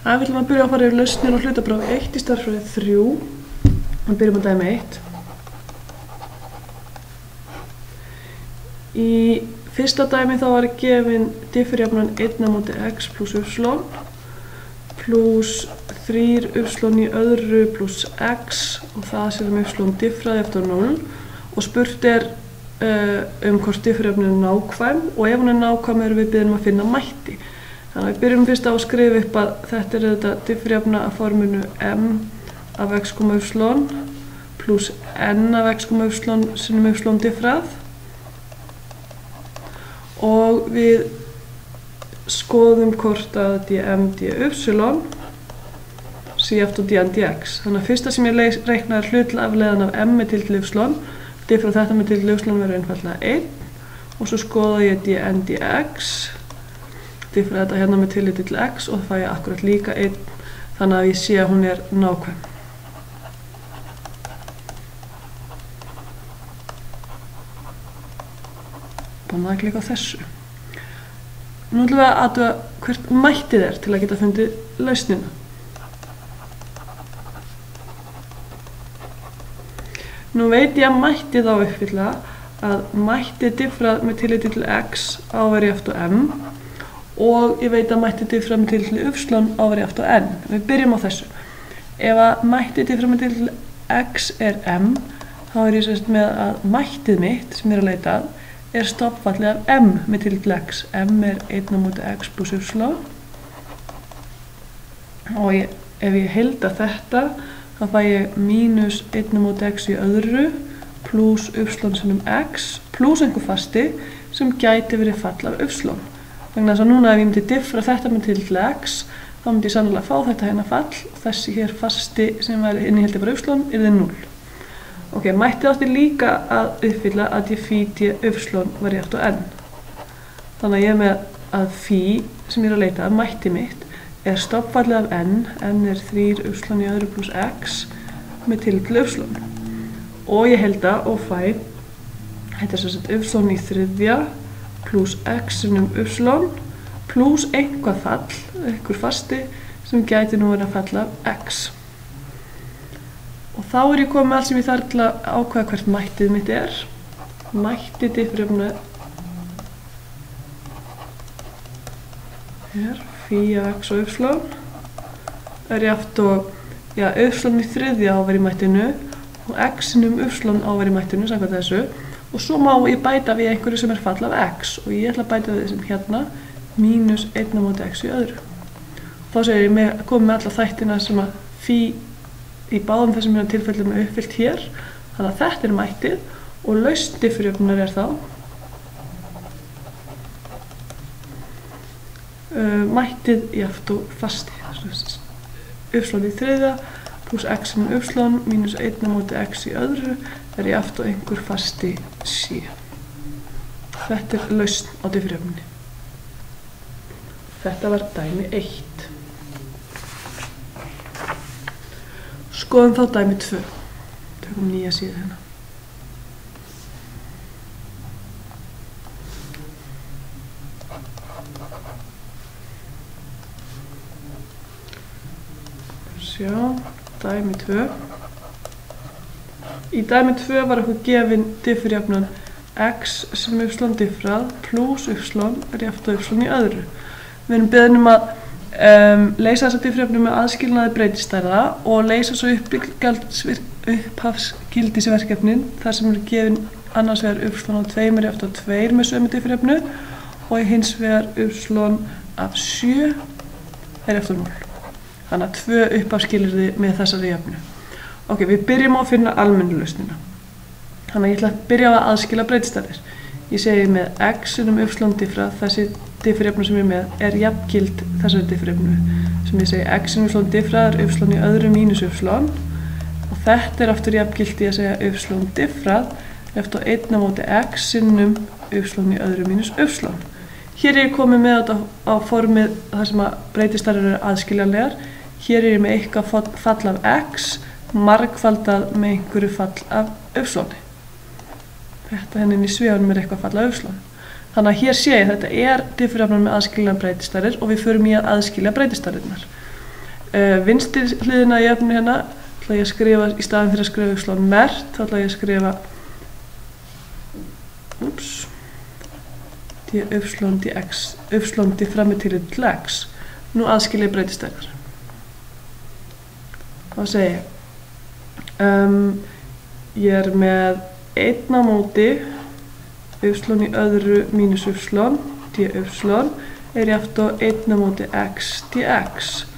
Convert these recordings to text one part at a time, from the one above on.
Við ætlum að byrja að fara yfir lausnir og hlutabréf 1 í stærðfræði 3. Við byrjum á dæmi 1. Í fyrsta dæmi þá var gefin diffurjafnan 1 á móti x plus y plus 3 y í öðru plus x og það sem y diffraði eftir 0 og spurt hvort diffurjafnin er nákvæm og ef hún er nákvæm erum við beðin að finna mætti. Þannig að við byrjum fyrst á að skrifa upp að þetta þetta diffurjafna að forminu m af x, y plus n af x, y sinnum y diffrað og við skoðum hvort að dm dy sé eftir dn dx. Þannig að fyrsta sem ég reikna hlutafleiðan af m með tillit y, diffrað þetta með tillit y verður einfaldlega 1 og svo skoða ég dn dx, diffrað þetta hérna með tilliti til x og það fæ ég akkurat líka 1 þannig að ég sé að hún er nákvæm. Búin að klika á þessu. Nú ætlum við að athuga hvert mættið er til að geta fundið lausnina. Nú veit ég að mættið á uppfylla að mættið diffrað með tilliti til x á að vera jafnt á m og ég veit að mættið diffrað með tilliti til y á að vera jafnt á n. Við byrjum á þessu. Ef að mættið diffrað með tilliti til x er m þá ég sérst með að mættið mitt sem ég að leita að er stofnfallið af m með tilliti til x. m er 1 á móti x plus y og ef ég heilda þetta þá fæ ég mínus 1 á móti x í öðru plus y sinnum x plus einhver fasti sem gæti verið fall af y. Vegna þess að núna ef ég myndi diffra þetta með tillit til x þá myndi ég sannlega fá þetta hérna fall og þessi hér fasti sem væri innihaldi bara y yrði 0. Ok, mættið átti líka að uppfylla að ég phi dy var jafnt á n. Þannig að ég er með að phi sem ég er að leita að mætti mitt er stofnfallið af n er 3 y í öðru plus x með tillit til y. Og ég heilda og fæ, þetta er sem sagt y í þriðja plus x sinnum y plus einhvað fall, einhver fasti sem gæti nú verið að falla af x. Og þá er ég komið með allt sem ég þarf til að ákveða hvert mættið mitt er. Mættið diffurjafna er phi af x og y er jafnt og y í þriðja á að vera í mættinu og x sinnum y á að vera í mættinu samkvæmt þessu og svo má ég bæta við einhverju sem er fall af x og ég ætla að bæta við þessum hérna mínus 1 á móti x í öðru. Þá segir ég komið með alla þættina sem að phi í báðum þessum tilfellum er uppfyllt hér þannig að þetta er mættið og lausn diffurjöfnunar er þá mættið jafnt og fasti y í þriðja plus x sinnum y mínus 1 á móti x í öðru er jafnt og einhver fasti c. Þetta er lausn á diffurjöfnunni. Þetta var dæmi 1. Skoðum þá dæmi 2. Tökum nýja síðu hérna. Sjá, dæmi 2. Í dæmi 2 var okkur gefin diffurjafnan x sem y diffrað plus y er jafnt á y í öðru. Við erum beðin að leysa þessa diffurjafnu með aðskilnaði breytistærða og leysa svo upphafsgildisverkefnin þar sem eru gefin annars vegar y á 2 er jafnt á 2 með sömu diffurjafnu og hins vegar y af 7 er jafnt á 0. Þannig að 2 upphafsskilyrði með þessari jöfnu. Ok, við byrjum á að finna almennu lausnina. Þannig að ég ætla að byrja á að aðskila breytistærðir. Ég segi með x sinnum y diffrað, þessi diffurjöfnu sem ég er með er jafngild þessari diffurjöfnu. Sem ég segi x sinnum y diffrað er y í öðru mínus y og þetta er aftur jafngild í að segja y diffrað eftir 1 á móti x sinnum y í öðru mínus y. Hér er ég komið með þetta á formið þar sem að breytistærðir eru aðskiljanlegar. Hér er ég með eitthvað fall af x margfaldað með einhverju fall af y. Þetta henni í sviðanum er eitthvað fall af y. Þannig að hér sé ég að þetta er diffurjafnan með aðskiljanlegar breytistærðir og við förum í að aðskilja breytistærðirnar. Vinstri hliðina í jöfnunni hérna ætla ég að skrifa, í staðinn fyrir að skrifa uppslón mert, þá ætla ég að skrifa d uppslón dx, uppslón d frammi til x. Nú aðskil ég breytistæðar. Þá segi ég með 1 á móti uppslón í öðru mínus uppslón d uppslón jafnt á 1 á móti x dx.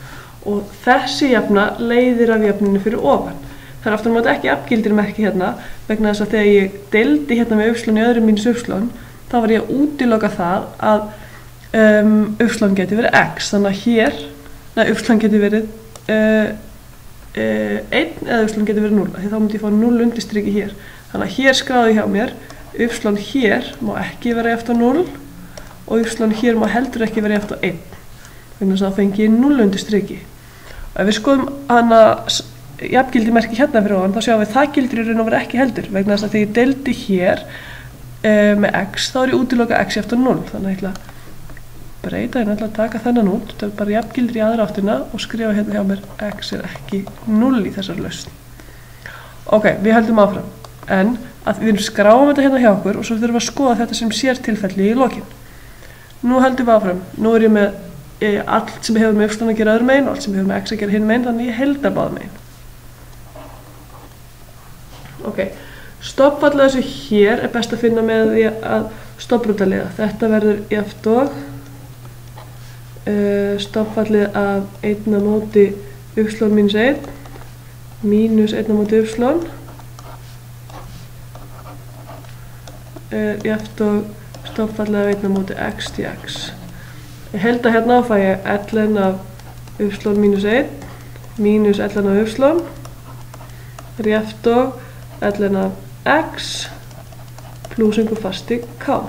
Og þessi jafna leiðir af jafninu fyrir ofan. Það aftur á móti ekki jafngildir merki hérna, vegna þess að þegar ég deildi hérna með uppslón í öðru mínus uppslón, þá var ég að útiloka það að uppslón geti verið x. Þannig að hér, uppslón geti verið 1 eða uppslón geti verið 0. Því þá myndi ég fá 0 undirstriki hér. Þannig að hér skráði hjá mér, uppslón hér má ekki vera jafnt á 0 og uppslón hér má heldur ekki vera jafnt á 1. Þannig að það fengi ég 0 undirstriki. Ef við skoðum hana jafngildi merki hérna fyrir ofan, þá sjáum við það gildir í raun og veru ekki heldur, vegna þess að þegar ég deildi hér með x, þá ég útiloka x jafnt á 0. Þannig að ég ætla að breyta, ég ætla að taka þennan út, þetta bara jafngildir í aðra áttina og skrifa hérna hjá mér x ekki 0 í þessar lausn. Ok, við höldum áfram, en að við skráum þetta hérna hjá okkur og svo þurfum við að skoða þetta sem sértilfelli í lokin. Nú höldum við áfram, nú ég með allt sem hefur með uppslón að gera öðru megin og allt sem hefur með x að gera hinn megin, þannig ég heilda báða megin. Ok, stofnfallið þessu hér best að finna með því að stofnbrotaliða. Þetta verður jafnt og stofnfallið af 1 á móti uppslón mínus 1 mínus 1 á móti uppslón jafnt og stofnfallið af 1 á móti x dx. Ég heilda hérna og fæ ég ln af uppslón mínus 1 mínus ln af uppslón jafnt og ln af x pluss einhver fasti k.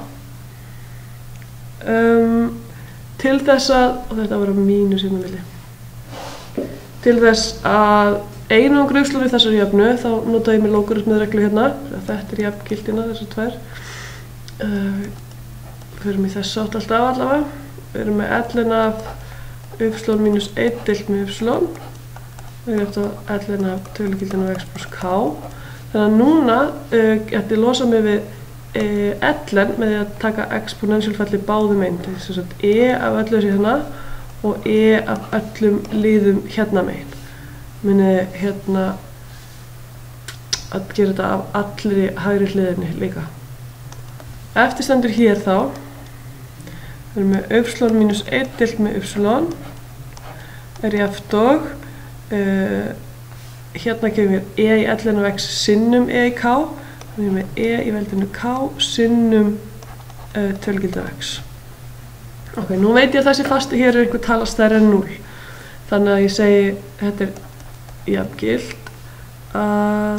Til þess að, og þetta var mínus hérna milli, til þess að einangra uppslón í þessari jöfnu, þá nota ég með logaritmareglu hérna, þetta jafngildina, þessar tvær. Förum í þessa átt alltaf allavega. Við erum með ln af uppslón mínus 1 deilt með uppslón. Við erum eftir ln af tölugildinu af x pluss k. Þannig að núna ætti ég losa mig við ln með því að taka exponentialfalli báðum einn. Þess að af öllu þessi hérna og af öllum liðum hérna megin. Muni hérna að gera þetta af allri hægri hliðinni líka. Eftir stendur hér þá við erum með uppslón mínus 1 deilt með uppslón jafnt og hérna kemur í ln af x sinnum í k, þannig að með í veldinu k sinnum tölugildi af x. Ok, nú veit ég að þessi fasti hér einhver tala stærri en 0, þannig að ég segi þetta jafngilt að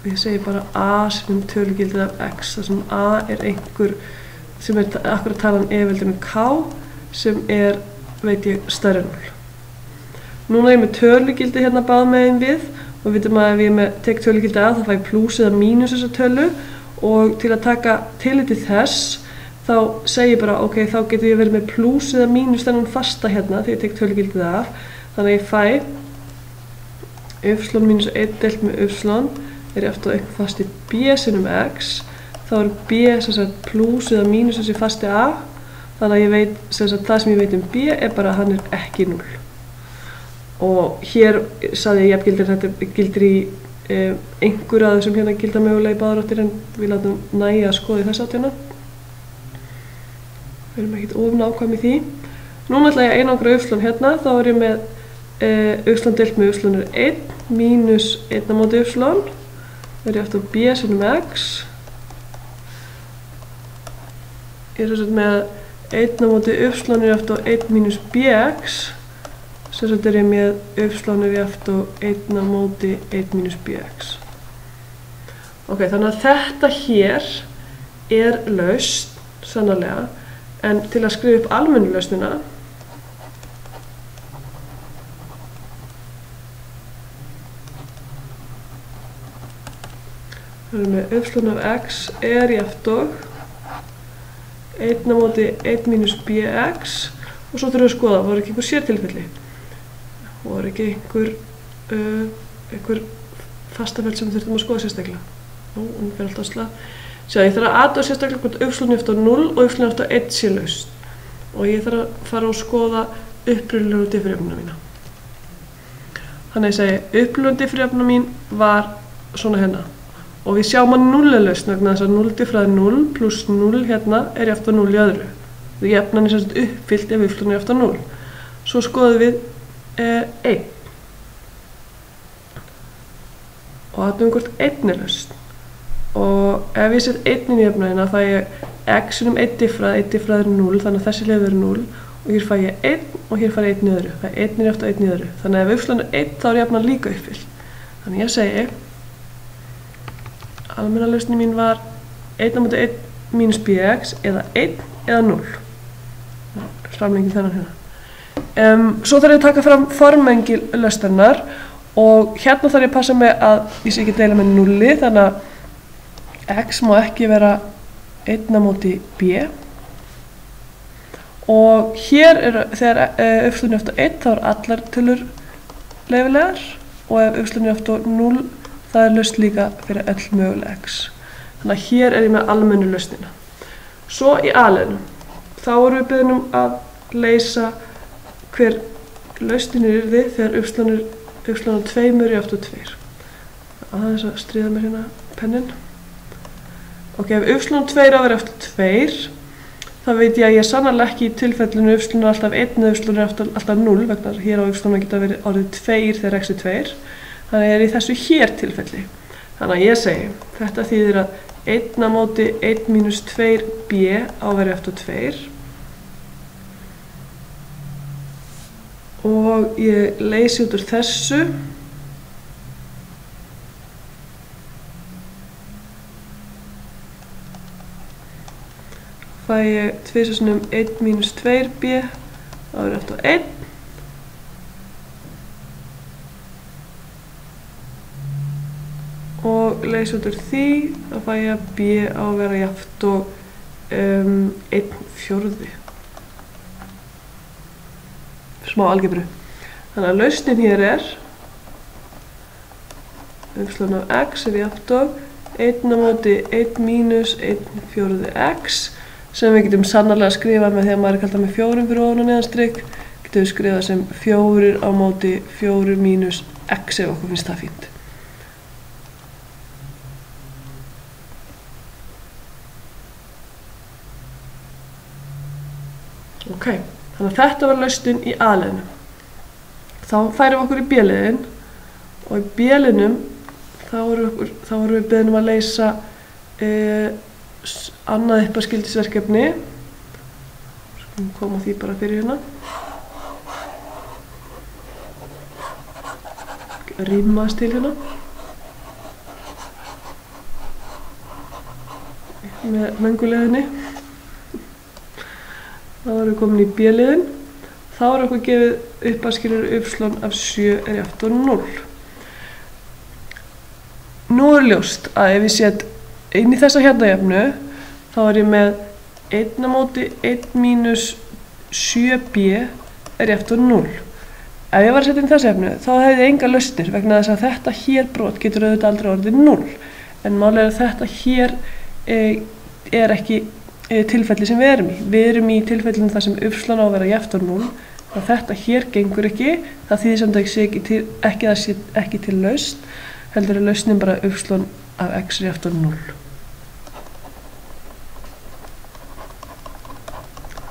ég segi bara a sem tölugildið af x, þar sem a einhver sem akkurat talan veldinu k sem veit ég, stærri en 0. Núna ég með tölugildi hérna báðum megin við og við vitum að ef ég tek tölugildi að þá fæ ég pluss eða mínus þessa tölu og til að taka tillit til þess þá segi ég bara ok, þá getur ég verið með pluss eða mínus þennan fasta hérna þegar ég tek tölugildið af, þannig að ég fæ uppslón mínus 1 deilt með uppslón eftir einhver fasti b sinnum x, þá b pluss eða mínus þessi fasti a, þannig að ég veit, það sem ég veit b bara að hann ekki 0. Og hér sagði ég jafngildir, þetta gildir í einhver að þessum hérna gilda mögulega í báðar áttir en við látum nægja að skoða í þess áttina. Við erum ekkert of nákvæm í því. Núna ætla ég að einangra uppslón hérna, þá ég með uppslón deilt með uppslón 1 mínus 1 á móti uppslón eftir b sinnum x. Ég með 1 á móti uppslón eftir 1 mínus bx, sem ég með uppslón eftir 1 á móti 1 mínus bx. Ok, þannig að þetta hér lausn, sannarlega, en til að skrifa upp almennu lausnina við erum með uppslón af x jafnt og 1 á móti 1 mínus bx og svo þurfum við að skoða, voru ekki einhver sértilfelli? Voru ekki einhver fastafell sem við þurfum að skoða sérstaklega? Nú, hún fer alltaf að slá. Sjá, ég þarf að athuga sérstaklega hvort y eftir 0 og y eftir 1 sé laust. Og ég þarf að fara og skoða upprunalegu differjöfnuna mína. Þannig að ég segi, upprunalegu differjöfnuna mín var svona hérna. Og við sjáum að 0 er laust vegna þess að 0 diffrað 0 pluss 0 hérna er jafnt á 0 í öðru. Því jafnan er sem sagt uppfyllt ef y er eftir 0. Svo skoðum við 1. Og aðtöfum hvort 1 er laust. Og ef ég set 1 inn í jöfnuna fæ ég x um 1 diffrað er 0, þannig að þessi hlið verður 0 og hér fæ ég 1 og hér fæ ég 1 í öðru. Það er 1 er jafnt á 1 í öðru. Þannig að ef y er 1 þá er jafnan líka uppfyllt. Þannig ég segi almenna lausnin mín var 1 á móti 1 mínus bx eða 1 eða 0. Framlengið þennan hérna. Svo þarf ég að taka fram formengi lausnarinnar og hérna þarf ég að passa mig að ég sé ekki deila með 0, þannig að x má ekki vera 1 á móti b. Og hér þegar y eftir 1 þá er allar tölur leyfilegar og ef y eftir 0 það er laust líka fyrir öll möguleg x. Þannig að hér er ég með almennu lausnina. Svo í A-liðnum, þá erum við beðin að leysa hver lausnin yrði þegar y 2 er jafnt á 2. Aðeins að stríða mér hérna pennin. Ok, ef y 2 á að vera eftir 2, þá veit ég að ég sannarlega ekki í tilfellinu y er alltaf 1 og y er alltaf 0, vegna hér á y geta verið orðið 2 þegar x er 2. Þannig að ég er í þessu hér tilfelli. Þannig að ég segi, þetta þýðir að 1 á móti 1 mínus 2b á að vera eftir 2. Og ég leysi út úr þessu. Fæ ég 2 sinnum 1 mínus 2b á að vera eftir 1. Og leysi út úr því, þá fæ ég að b á að vera jafnt og 1/4. Smá algebru. Þannig að lausnin hér er y af x er jafnt og 1 á móti 1 mínus 1/4 x sem við getum sannarlega skrifað með því að maður er kallað með 4 fyrir ofan og neðanstrik. Getum við skrifað sem 4 á móti 4 mínus x ef okkur finnst það fínt. Ok, þannig að þetta var lausnin í A-liðnum. Þá færum við okkur í B-liðin og í B-liðnum þá erum við beðin að leysa annað uppaskildisverkefni. Skulum koma því bara fyrir hérna. Rýmast til hérna. Með menguleginni. Þá erum við komin í B-liðin. Þá er okkur gefið uppaskilur y af 7 er jafnt á 0. Nú er ljóst að ef ég set inn í þessa hérna þá er ég með 1 á móti 1 mínus 7b er jafnt á 0. Ef ég var að setja inn þessa þá hefði ég enga lausnir vegna þess að þetta hér brot getur auðvitað aldrei orðið 0. En málið er að þetta hér er ekki tilfelli sem við erum í. Við erum í tilfellinu þar sem y á að vera jafnt á 0. Og þetta hér gengur ekki. Það þýðir samt að það sé ekki til lausn. Heldur er lausnin bara y af x er jafnt á 0.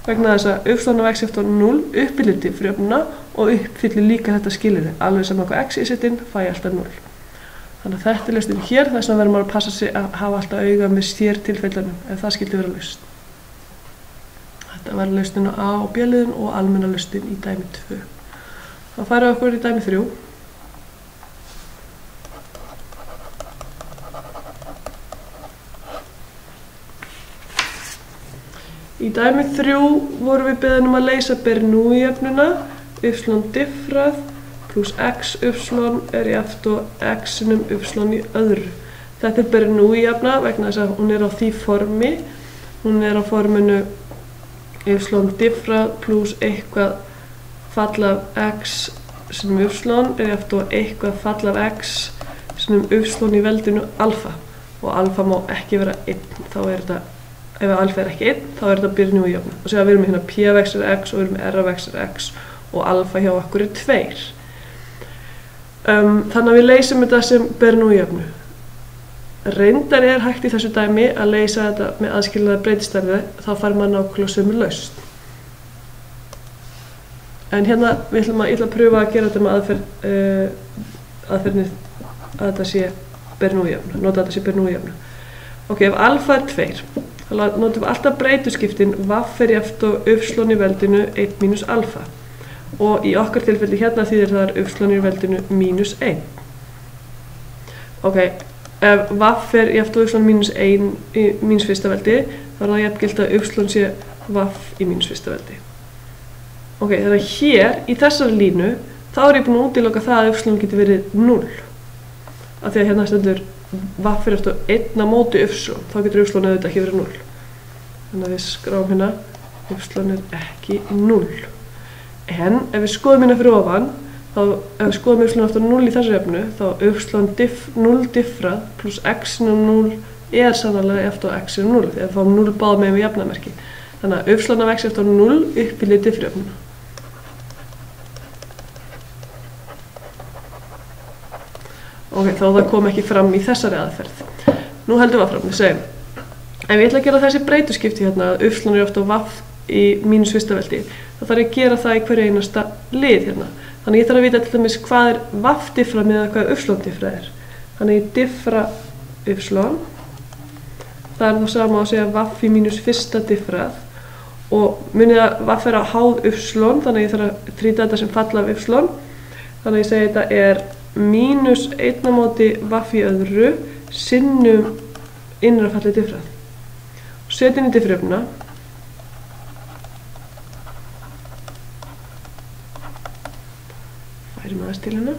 Vegna þess að y af x er jafnt á 0 uppfyllir differjöfnuna og uppfyllir líka þetta skilyrði. Alveg saman hvað x ég set inn, fæ ég alltaf 0. Þannig að þetta er lausnin hér, þess vegna verður maður að passa sig að hafa alltaf auga með sér tilfellunum ef það skildi vera lausn. Þetta var lausnin á A- og B-liðin og almenna lausnin í dæmi 2. Þá færum við okkur í dæmi 3. Í dæmi 3 vorum við beðin að leysa Bernoulli-jöfnuna, y diffrað pluss x y er jafnt og x y í öðru. Þetta er Bernoulli-jöfna vegna þess að hún er á því formi. Hún er á forminu y diffrað pluss eitthvað fall af x sinnum y jafnt og eitthvað fall af x sinnum y í veldinu alfa og alfa má ekki vera 1, þá þetta, ef alfa ekki 1, þá þetta Bernoulli jöfnu og sér að við erum hérna p af x x og við erum r af x og alfa hjá okkur 2. Þannig að við leysum þetta sem Bernoulli jöfnu. Reyndar hægt í þessu dæmi að leysa þetta með aðskilnaðar breytistærði, þá fær maður nákvæmlega sömu lausn. En hérna ég ætla að pröfa að gera þetta með aðferðinni að þetta sé Bernoulli jöfnu, nota þetta sé Bernoulli jöfnu. Ok, ef alfa 2, þá notum við alltaf breytuskiptin vaff jafnt og y í veldinu 1 mínus alfa. Og í okkar tilfelli hérna þýðir það y í veldinu mínus 1. Ok, ef vaff jafnt og y mínus 1 í mínus fyrsta veldi, þá það jafngilt að y sé vaff í mínus fyrsta veldi. Ok, þannig að hér, í þessari línu, þá ég búin að útiloka það að y getur verið 0. Af því að hérna stendur vaff jafnt og 1 á móti y, þá getur y auðvitað ekki verið 0. Þannig að við skráum hérna, y ekki 0. En ef við skoðum hérna fyrir ofan, ef við skoðum y aftur 0 í þessu jöfnu, þá 0 diffrað pluss x sinnum 0 sannarlega eftir x sinnum 0, því að við fáum 0 báðum megin við jafnaðarmerki. Þannig að y af x eftir 0 uppfyllir diffrjöfnuna. Ok, þá það kom ekki fram í þessari aðferð. Nú heldum við áfram, við segjum. Ef ég ætla að gera þessi breytuskipti hérna, að y oft á vaff í mínus fyrsta veldi, þá þarf ég að gera það í hverju einasta lið hérna. Þannig ég þarf að vita til dæmis hvað vaff diffra með hvað y diffra Þannig ég diffra y, það þá sama að segja vaff í mínus fyrsta diffrað og munið að vaff á háð y, þannig ég þarf að trýta þetta sem fall af y. Þannig ég segi þetta mínus 1 á móti vaff í öðru sinnum innra falli diffrað. Setjum í diffrjöfnuna. Færum aðeins til hérna.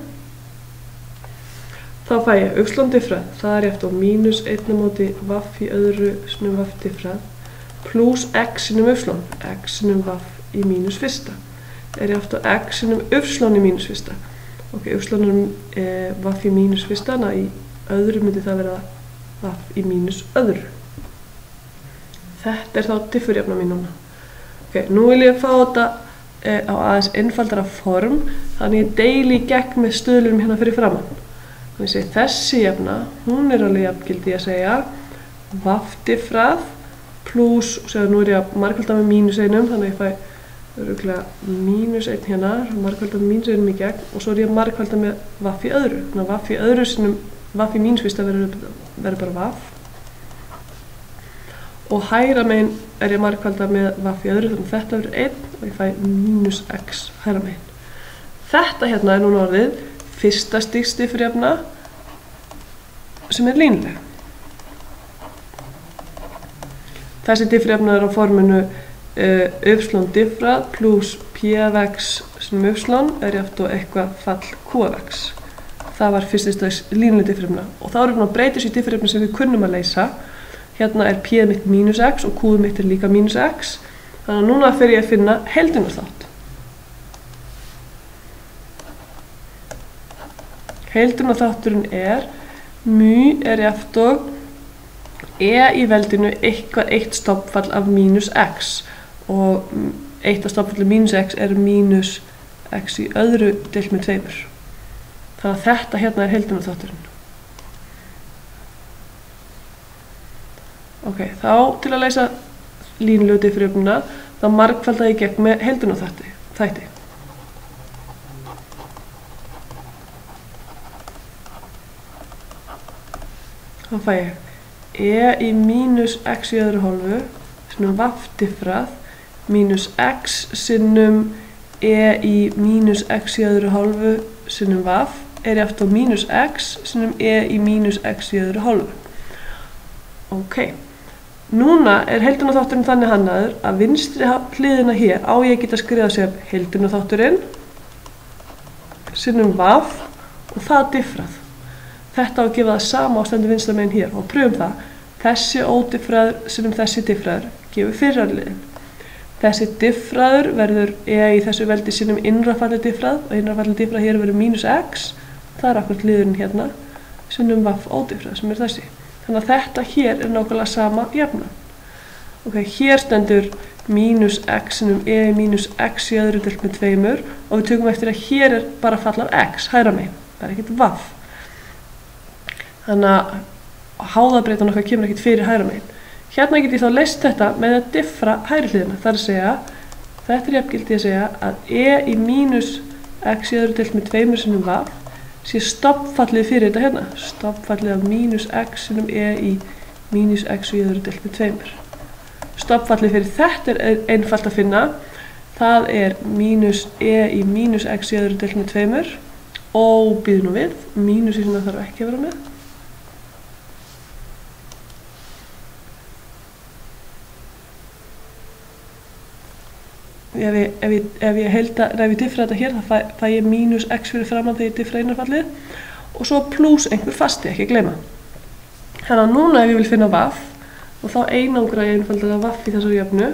Þá fæ ég y diffrað, það jafnt og mínus 1 á móti vaff í öðru sinnum vaff diffrað pluss x sinnum y, x sinnum vaff í mínus fyrsta. Jafnt og x sinnum y í mínus fyrsta. Ok, y vaff í mínus fyrsta, þannig að í öðru myndi það vera vaff í mínus öðru. Þetta þá diffurjöfna mín núna. Ok, nú vil ég fá þetta á aðeins einfaldara form, þannig ég deili í gegn með stöðlunum hérna fyrir framann. Þannig ég segi þessi jöfna, hún alveg jafngildi að segja vaff diffrað pluss, og segja nú ég að margfalda með mínus 1, þannig að ég fæ örugglega mínus 1 hérna, margfalda með mínus 1 í gegn og svo ég að margfalda með vaff í öðru. Þannig að vaff í öðru sinnum vaff í mínus fyrsta verður bara vaff. Og hægra megin ég margfalda með vaff í öðru, þannig að þetta verður 1 og ég fæ mínus x hægra megin. Þetta hérna núna orðið fyrsta stigs diffurjöfna sem línuleg. Þessi diffurjöfna á forminu y diffrað pluss p af x sem y jafnt og eitthvað fall q af x. Það var fyrsta stigs línuleg diffurjöfna og þá erum við að breyta þessi diffurjöfna sem við kunnum að leysa. Hérna p mitt mínus x og q mitt líka mínus x. Þannig að núna fer ég að finna heildunarþátt. Heildunarþátturinn mu jafnt og í veldinu eitthvað eitt stofnfall af mínus x og eitt af stofnfalli mínus x mínus x í öðru deilt með 2. Þannig að þetta hérna heildunarþátturinn. Ok, þá til að leysa línulegu diffurjöfnuna þá margfalda ég gegn með heildunarþætti. Þá fæ ég í mínus x í öðru hálfu sinnum vaff diffrað mínus x sinnum í mínus x í öðru hálfu sinnum vaff jafnt og mínus x sinnum í mínus x í öðru hálfu. Ok, núna heildunarþátturinn þannig hannaður að vinstri hliðina hér á ég geta skrifað sem heildunarþátturinn sinnum vaff og það diffrað. Þetta á að gefa það sama á stendur vinstra megin hér og pröfum það. Þessi ódiffraður sinnum þessi diffraður gefur fyrra liðin. Þessi diffraður verður í þessu veldi sínum innrafallið diffrað og innrafallið diffrað hér verður mínus x. Það er akkurat liðurinn hérna sinnum vaff ódiffrað sem þessi. Þannig að þetta hér nákvæmlega sama jafnan. Ok, hér stendur mínus x sinnum í mínus x í öðru deilt með 2 og við tökum eftir að hér bara fall af x hægra megin. Það er ekkert vaff. Þannig að háðabreytan okkar kemur ekkert fyrir hægra megin. Hérna get ég þá leyst þetta með að diffra hægri hliðina. Það er að segja, þetta jafngildi að segja að í mínus x í öðru deilt með 2 sinnum vaff sé stofnfallið fyrir þetta hérna. Stofnfallið af mínus x sinnum í mínus x í öðru deilt með 2. Stofnfallið fyrir þetta er einfalt að finna. Það er mínus í mínus x í öðru deilt með 2 og býð nú við, mínus í sem það þarf ekki að vera með. Ef ég diffra þetta hér, þá fæ ég mínus x fyrir framan þegar ég diffra innarfallið og svo pluss einhver fasti, ekki gleyma. Þannig að núna ef ég vil finna vaff og þá einangra ég einfalda vaff í þessari jöfnu,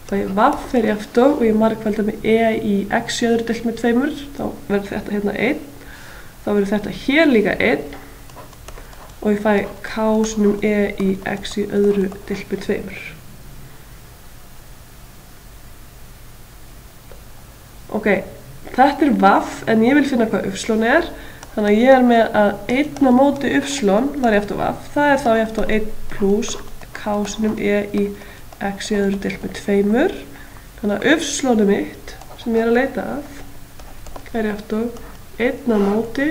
þá ég vaff fer í aftur og ég margfalda með í x í öðru deilt með 2, þá verður þetta hérna 1, þá verður þetta hér líka 1 og ég fæ k sinnum í x í öðru deilt með 2. Ok, þetta vaff en ég vil finna hvað ypsilon er, þannig að ég með að 1 á móti ypsilon var ég aftur vaff, það er þá ég aftur 1 pluss k sinnum í x í öðru deilt með 2, þannig að ypsilonu mitt sem ég er að leita af er ég aftur 1 á móti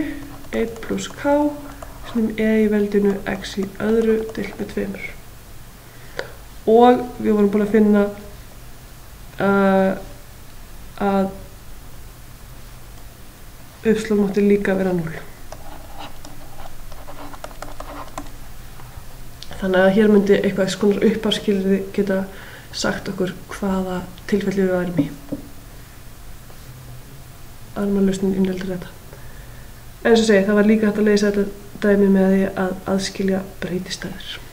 1 pluss k sinnum í veldinu x í öðru deilt með 2. Og við vorum búin að finna að ypsilon mátti líka vera 0. Þannig að hér myndi eitthvað skonar uppáskilyrði geta sagt okkur hvaða tilfelli við værum í. Armalausnin inniheldur þetta. En eins og segi, það var líka hægt að leysa þetta dæmi með því að aðskilja breytistæður.